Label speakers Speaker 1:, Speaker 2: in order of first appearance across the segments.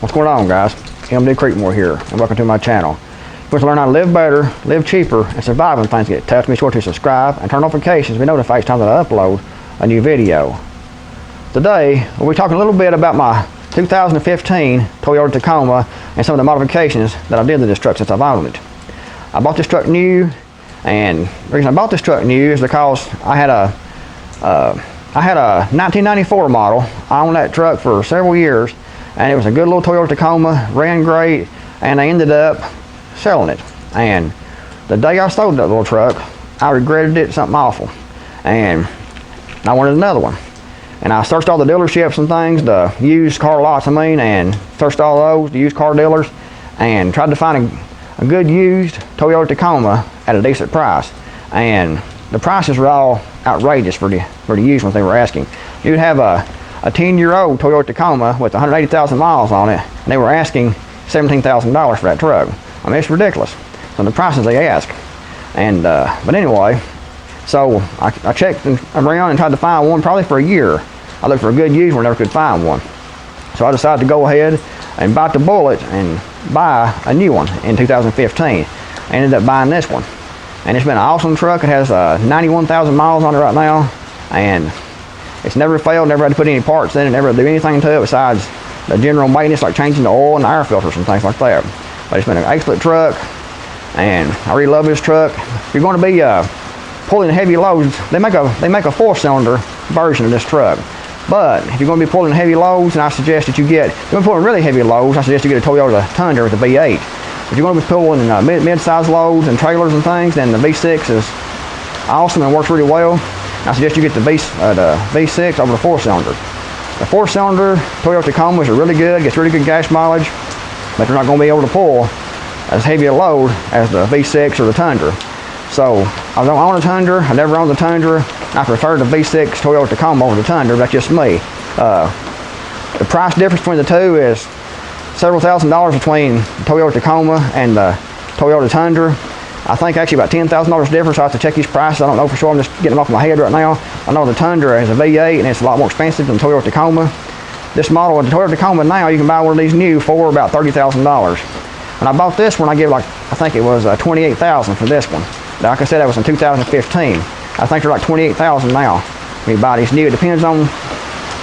Speaker 1: What's going on, guys? MD Creekmore here, and welcome to my channel. If you want to learn how to live better, live cheaper, and survive when things get tough, be sure to subscribe and turn notifications to be notified each time that I upload a new video. Today, we'll be talking a little bit about my 2015 Toyota Tacoma and some of the modifications that I did to this truck since I've owned it. I bought this truck new, and the reason I bought this truck new is because I had a 1994 model. I owned that truck for several years, and it was a good little Toyota Tacoma, ran great, and I ended up selling it. And the day I sold that little truck, I regretted it something awful, and I wanted another one. And I searched all the dealerships and things, the used car lots and searched all those, the used car dealers, and tried to find a good used Toyota Tacoma at a decent price. And the prices were all outrageous for the used ones they were asking. You'd have a 10-year-old Toyota Tacoma with 180,000 miles on it, and they were asking $17,000 for that truck. I mean, it's ridiculous, so the prices they ask. And but anyway, so I checked around and tried to find one probably for a year. I looked for a good used one, never could find one. So I decided to go ahead and bite the bullet and buy a new one in 2015. I ended up buying this one, and it's been an awesome truck. It has 91,000 miles on it right now, and it's never failed, never had to put any parts in it, never had to do anything to it besides the general maintenance like changing the oil and the air filters and things like that. But it's been an excellent truck, and I really love this truck. If you're going to be pulling heavy loads, they make a 4-cylinder version of this truck. But if you're going to be pulling heavy loads, and I suggest that if you're going to be pulling really heavy loads, I suggest you get a Toyota Tundra with a V8. If you're going to be pulling mid-size loads and trailers and things, then the V6 is awesome and works really well. I suggest you get the V6 over the 4-cylinder. The 4-cylinder Toyota Tacomas are really good, gets really good gas mileage, but they're not going to be able to pull as heavy a load as the V6 or the Tundra. So I don't own a Tundra, I never owned the Tundra. I prefer the V6 Toyota Tacoma over the Tundra, but that's just me. The price difference between the two is several $1,000s between the Toyota Tacoma and the Toyota Tundra. I think actually about $10,000 difference. I have to check these prices. I don't know for sure. I'm just getting them off my head right now. I know the Tundra is a V8 and it's a lot more expensive than the Toyota Tacoma. This model of the Toyota Tacoma now, you can buy one of these new for about $30,000. When I bought this one, I think it was $28,000 for this one. Like I said, that was in 2015. I think they're like $28,000 now when you buy these new. It depends on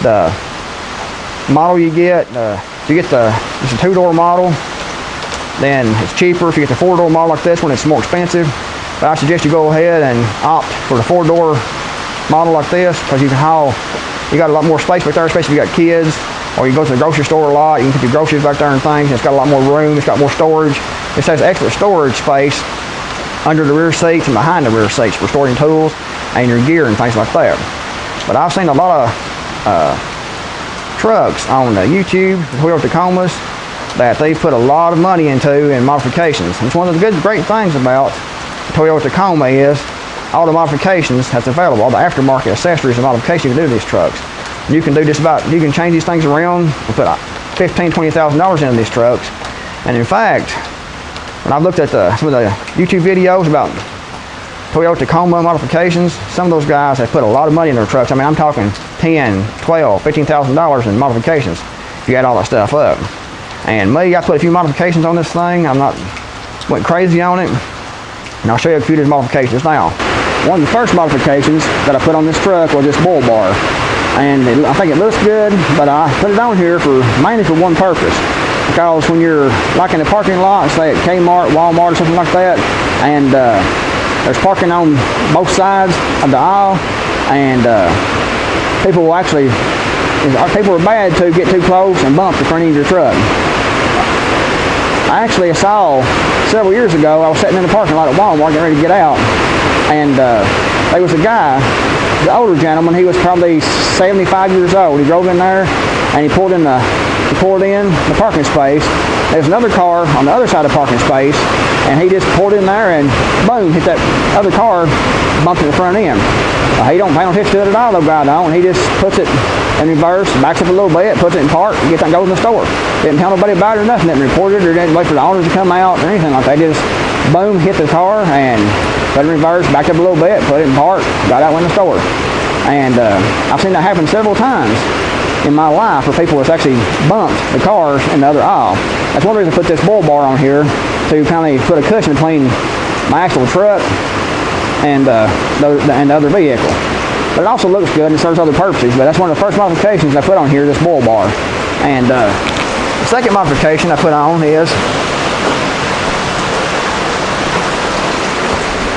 Speaker 1: the model you get. If you get it's a 2-door model, then it's cheaper. If you get the 4-door model like this one, it's more expensive. But I suggest you go ahead and opt for the 4-door model like this, because you got a lot more space back there, especially if you got kids, or you go to the grocery store a lot, you can put your groceries back there and things. It's got a lot more room, it's got more storage. This has extra storage space under the rear seats and behind the rear seats for storing tools and your gear and things like that. But I've seen a lot of trucks on YouTube, Toyota Tacomas, that they put a lot of money into in modifications. And it's one of the great things about the Toyota Tacoma is all the modifications that's available, all the aftermarket accessories and modifications you can do to these trucks. You can do you can change these things around and put $15,000, $20,000 into these trucks. And in fact, when I've looked at some of the YouTube videos about Toyota Tacoma modifications, some of those guys have put a lot of money in their trucks. I mean, I'm talking $10,000, $12,000, $15,000 in modifications if you add all that stuff up. And me, I put a few modifications on this thing. Went crazy on it, and I'll show you a few of these modifications now. One of the first modifications that I put on this truck was this bull bar. And I think it looks good, but I put it on here mainly for one purpose. Because when you're like in a parking lot, say at Kmart, Walmart, or something like that, and there's parking on both sides of the aisle, and people are bad to get too close and bump the front end of your truck. I actually saw several years ago, I was sitting in the parking lot at Walmart getting ready to get out, and there was a guy, the older gentleman, he was probably 75 years old. He drove in there and he pulled in the parking space. There's another car on the other side of the parking space, and he just pulled in there and boom, hit that other car, bumped in the front end. He don't hitch to it at all, though, guy don't. He just puts it in reverse, backs up a little bit, puts it in park, and gets that goes in the store. Didn't tell nobody about it or nothing. Didn't report it or didn't wait for the owners to come out or anything like that. Just boom, hit the car and put it in reverse, backed up a little bit, put it in park, got out, went in the store. And I've seen that happen several times. in my life where people has actually bumped the cars in the other aisle. That's one reason I put this bull bar on here, to kind of put a cushion between my actual truck and the other vehicle. But it also looks good and serves other purposes. But that's one of the first modifications I put on here, this bull bar. And the second modification I put on is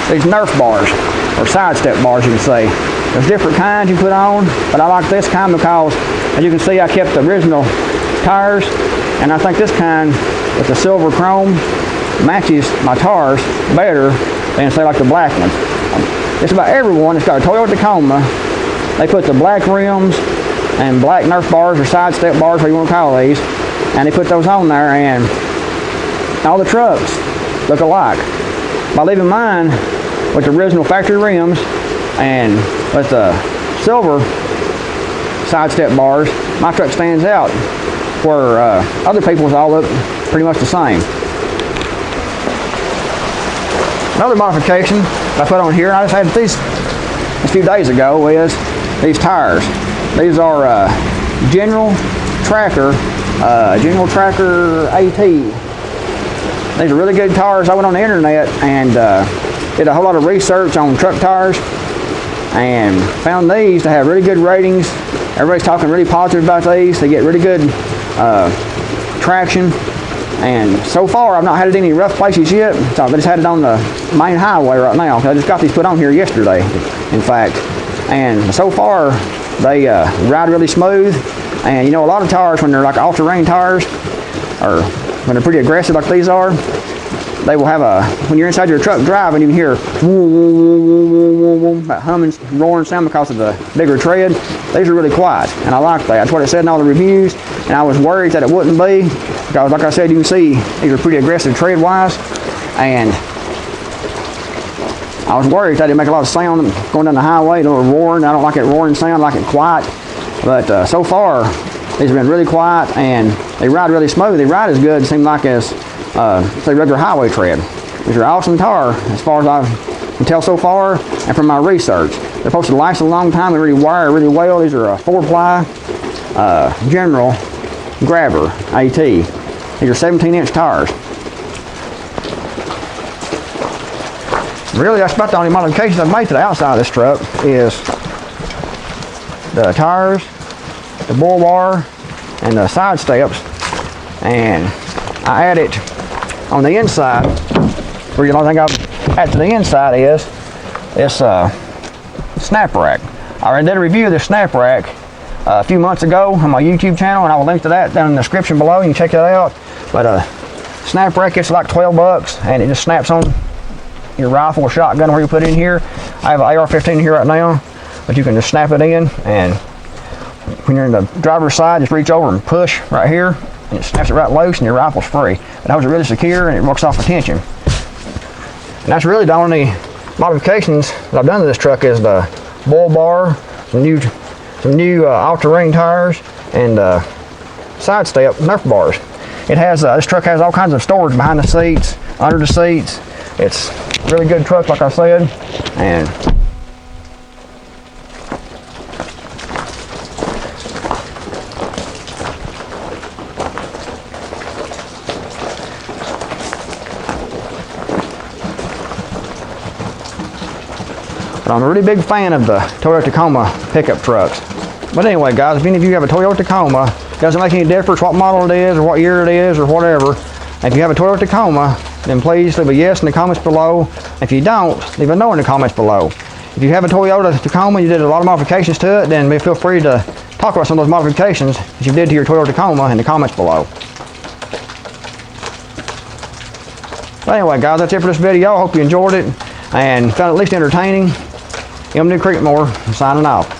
Speaker 1: these Nerf bars, or sidestep bars you can say. There's different kinds you put on, but I like this kind because, as you can see, I kept the original tires, and I think this kind with the silver chrome matches my tires better than, say, like the black ones. Just about everyone that's got a Toyota Tacoma, they put the black rims and black Nerf bars or sidestep bars, whatever you want to call these, and they put those on there, and all the trucks look alike. By leaving mine with the original factory rims and with the silver sidestep bars, my truck stands out, where other people's all look pretty much the same. Another modification I put on here, and I just had these a few days ago, is these tires. These are General Tracker AT. These are really good tires. I went on the internet and did a whole lot of research on truck tires and found these to have really good ratings. Everybody's talking really positive about these. They get really good traction. And so far, I've not had it in any rough places yet. So I just had it on the main highway right now. I just got these put on here yesterday, in fact. And so far, they ride really smooth. And you know, a lot of tires, when they're like all-terrain tires, or when they're pretty aggressive like these are, they will have a, when you're inside your truck driving, you can hear that humming, roaring sound because of the bigger tread. These are really quiet, and I like that. That's what it said in all the reviews, and I was worried that it wouldn't be, because like I said, you can see these are pretty aggressive tread-wise, and I was worried that it'd make a lot of sound going down the highway, a little roaring. I don't like it roaring sound, I like it quiet. But so far, these have been really quiet, and they ride really smooth. They ride as good, it seems like, as say regular highway tread. These are awesome tire, as far as I can tell so far, and from my research. They're supposed to last a long time. They really wire really well. These are a 4-ply General Grabber AT. These are 17-inch tires. Really, that's about the only modifications I've made to the outside of this truck, is the tires, the bull bar, and the side steps. And I added on the inside, where the only thing I've added to the inside is this snap rack. I already did a review of this snap rack a few months ago on my YouTube channel, and I will link to that down in the description below. You can check that out. But snap rack, it's like $12, and it just snaps on your rifle or shotgun, where you put it in here. I have an AR-15 here right now, but you can just snap it in, and when you're in the driver's side, just reach over and push right here, and it snaps it right loose, and your rifle's free. It holds it really secure, and it works off the tension. And that's really the only modifications that I've done to this truck, is the bull bar, some new all-terrain tires, and side step Nerf bars. It has this truck has all kinds of storage behind the seats, under the seats. It's a really good truck, like I said, and but I'm a really big fan of the Toyota Tacoma pickup trucks. But anyway, guys, if any of you have a Toyota Tacoma, it doesn't make any difference what model it is or what year it is or whatever. If you have a Toyota Tacoma, then please leave a yes in the comments below. If you don't, leave a no in the comments below. If you have a Toyota Tacoma, you did a lot of modifications to it, then feel free to talk about some of those modifications that you did to your Toyota Tacoma in the comments below. But anyway, guys, that's it for this video. I hope you enjoyed it and found it at least entertaining. M. New Creekmore, signing off.